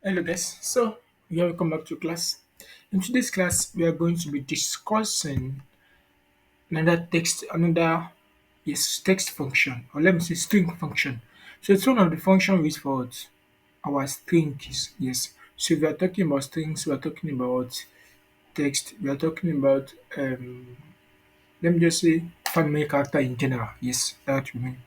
Hello guys, so we are welcome back to class. In today's class, we are going to be discussing text function, or let me say string function. So it's one of the function we use for our strings. Yes. So if we are talking about strings, we are talking about text, we are talking about let me just say family character in general. Yes, that's what we mean.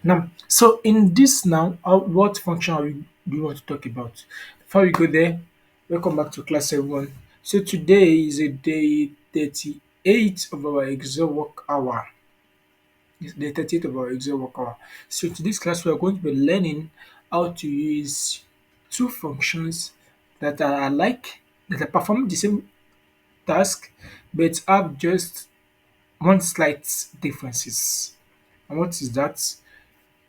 Now, so in this now, what function do you want to talk about? Before we go there, welcome back to class everyone. So today is a day 38 of our Excel work hour. It's day 38 of our Excel work hour. So to this class, we are going to be learning how to use two functions that are alike, that are performing the same task, but have just one slight differences. And what is that?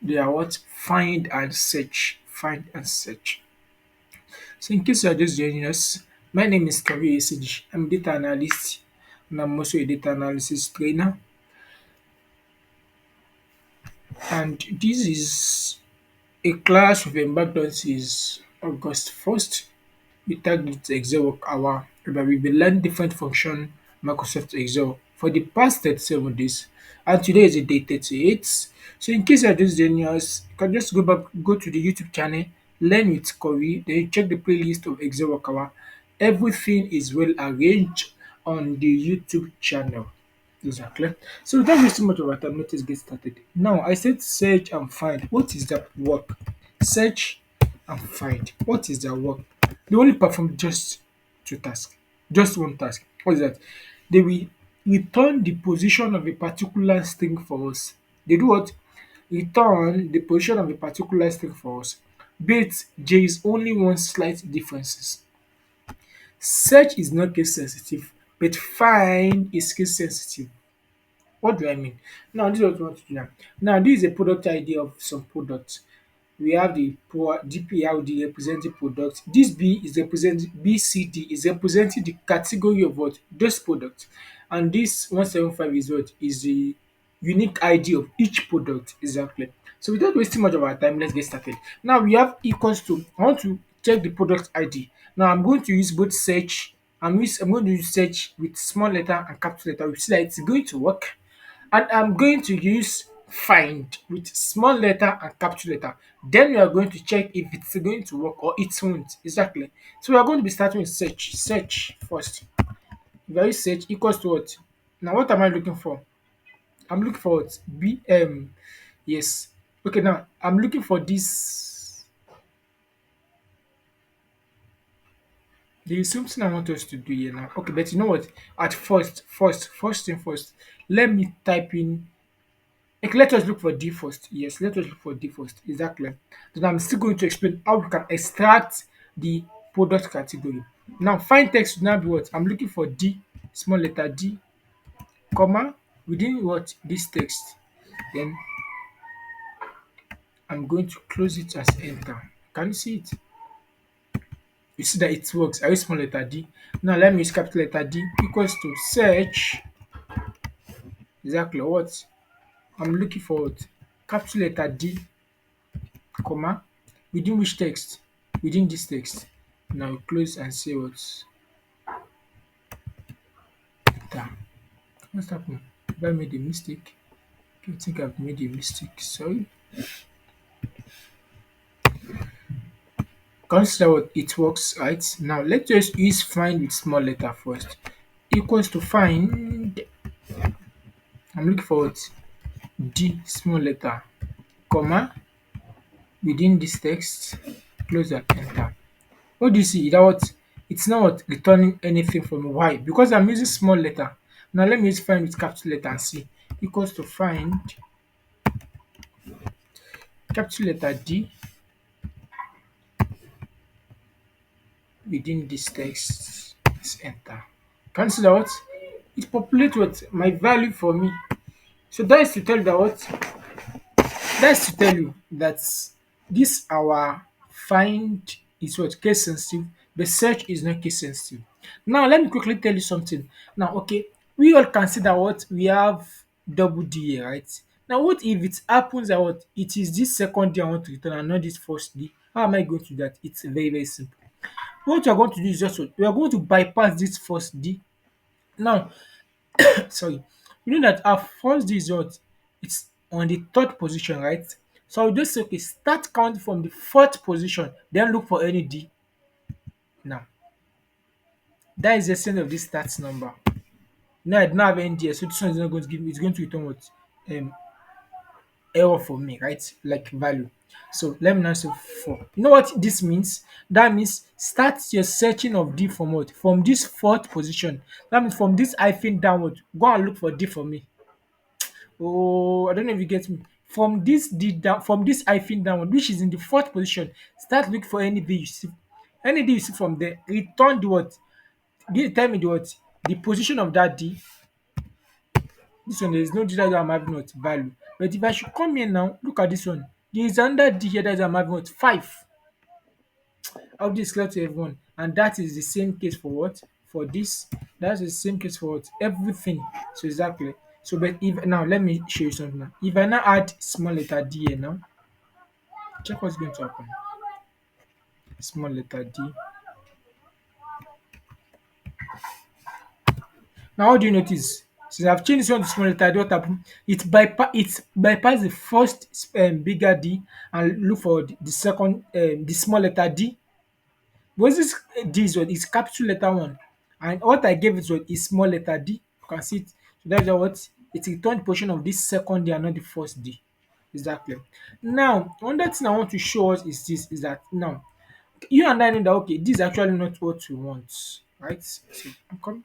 They are what? Find and search. Find and search. So in case you are just joining us, my name is Kavi Esiji. I'm a data analyst and I'm also a data analysis trainer. And this is a class we've embarked on since August 1st. We tagged it Excel work hour, whereby we will learn different function Microsoft Excel for the past 37 days. And today is the day 38. So in case you're just joining us, you can just go to the YouTube channel, learn with Corey, then you check the playlist of Excel work hour. Everything is well arranged on the YouTube channel. Exactly. So without wasting much of our time, let us get started. Now I said search and find. What is that work? Search and find. What is their work? They only perform just two tasks. Just one task. What is that? They will return the position of a particular string for us. They do what? Return the position of a particular string for us. But there is only one slight differences. Search is not case sensitive, but find is case sensitive. What do I mean? Now this is what we want to do now. Now this is a product ID of some product. We have the DPLD representing product. This B is representing BCD is representing the category of what? Those products. And this 175 is what? Is the unique ID of each product. Exactly. So without wasting much of our time, let's get started. Now we have equals to, I want to check the product ID. Now I'm going to use both search. I'm going to use search with small letter and capital letter. We see that it's going to work. And I'm going to use find with small letter and capital letter. Then we are going to check if it's going to work or it won't. Exactly. So we are going to be starting with search. Search first. If I use search equals to what? Now what am I looking for? I'm looking for what? Yes. Okay, now I'm looking for this. There is something I want us to do here now. Okay, but you know what? At first thing first, let me type in. Okay, let us look for D first. Yes, let us look for D first. Exactly. Then I'm still going to explain how we can extract the product category. Now, find text would now be what? I'm looking for D, small letter D, comma, within what? This text. Then I'm going to close it as enter. Can you see it? You see that it works. I use small letter D. Now, let me use capital letter D equals to search. Exactly what? I'm looking for what? Capital letter D, comma, within which text? Within this text. Now close and see what's there. What's happened? Have I made a mistake? I think I've made a mistake. Sorry. Consider what it works, right? Now let's just use find with small letter first. Equals to find. I'm looking for what? D small letter, comma, within this text, close and enter. What do you see? That what? It's not returning anything from Y because I'm using small letter. Now let me use find with capital letter and see. Equals to find capital letter D within this text. Let's enter. Can you see that what? It populates what? My value for me. So that is to tell you that what? That's to tell you that this our find is what case sensitive, but search is not case sensitive. Now let me quickly tell you something. Now, okay, we all consider what we have double D here, right? Now, what if it happens that what it is this second D I want to return and not this first D? How am I going to do that? It's very, very simple. What you are going to do is just what we are going to bypass this first D. Now, sorry, you know that our first D is what? It's on the third position, right? So I'll just say, okay, start count from the fourth position, then look for any D. Now, that is the essence of this stats number. Now I don't have any D, so this one is not going to give me, it's going to return what? Um, Error for me, right? Like value. So let me now say 4. You know what this means? That means start your searching of D from what? From this fourth position. That means from this hyphen downward. Go and look for D for me. Oh, I don't know if you get me. From this D down, from this hyphen downward, which is in the fourth position, start look for any D you see. Any D you see from there, return the what? Tell me the what? The position of that D. This one, there is no D that I'm having what value. But if I should come here now, look at this one. There is another D here that I'm having what 5. I'll this clear to everyone. And that is the same case for what? For this. That's the same case for what? Everything. So exactly. So but if now let me show you something now. If I now add small letter D here now, check what's going to happen. Small letter D. Now what do you notice? Since I've changed this one to small letter D, what happened? It bypass the first bigger D and look for the second the small letter D. Because this D is what is capital letter one, and what I gave it was is small letter D. You can see it. So that's what it returned portion of this second D and not the first D. Exactly. Now, another thing I want to show us is this: is that now you and I know that okay, this is actually not what we want, right? So come,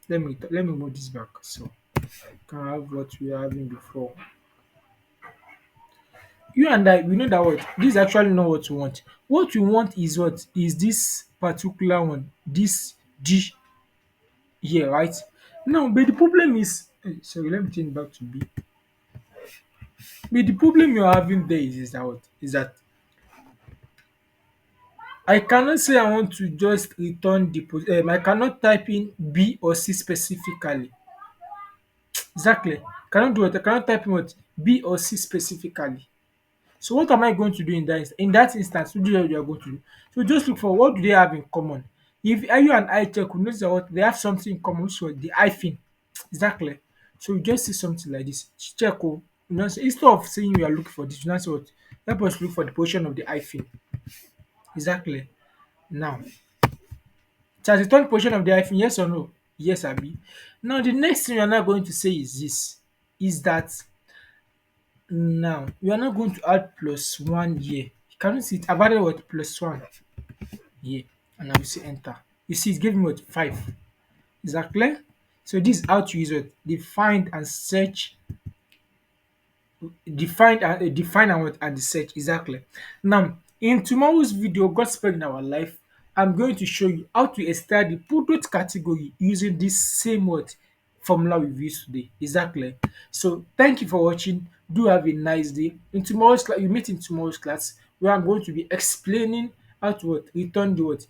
let me move this back so can have what we were having before. You and I, we know that what this is actually not what we want. What we want is what is this particular one, this D here, right? Now, but the problem is, sorry, let me change back to B. But the problem you're having there is that what is that I cannot say I want to just return the I cannot type in B or C specifically. Exactly. Cannot do it. I cannot type in what B or C specifically. So what am I going to do in that instance? What do you are going to do? So just look for what do they have in common. If you and I check, we notice that what they have something in common, which was the hyphen. Exactly. So you just see something like this. Check so instead of saying you are looking for this, you now say what? Help us look for the position of the hyphen. Exactly. Now, it has returned position of the hyphen, yes or no? Yes, Abi. Now the next thing you are now going to say is this, is that now we are not going to add plus one here. Can you see it? I've added what plus one here, and I will say enter. You see, it gave me what 5. Is that clear? So this is how to use it. Define and search. Define and what and the search exactly. Now, in tomorrow's video, God spread in our life, I'm going to show you how to extract the product category using this same word formula we've used today. Exactly. So thank you for watching. Do have a nice day. In tomorrow's class, you meet in tomorrow's class where I'm going to be explaining how to what return the what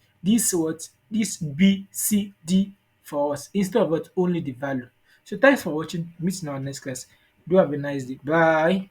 this B C D for us instead of what only the value. So thanks for watching. Meet in our next class. Do have a nice day. Bye.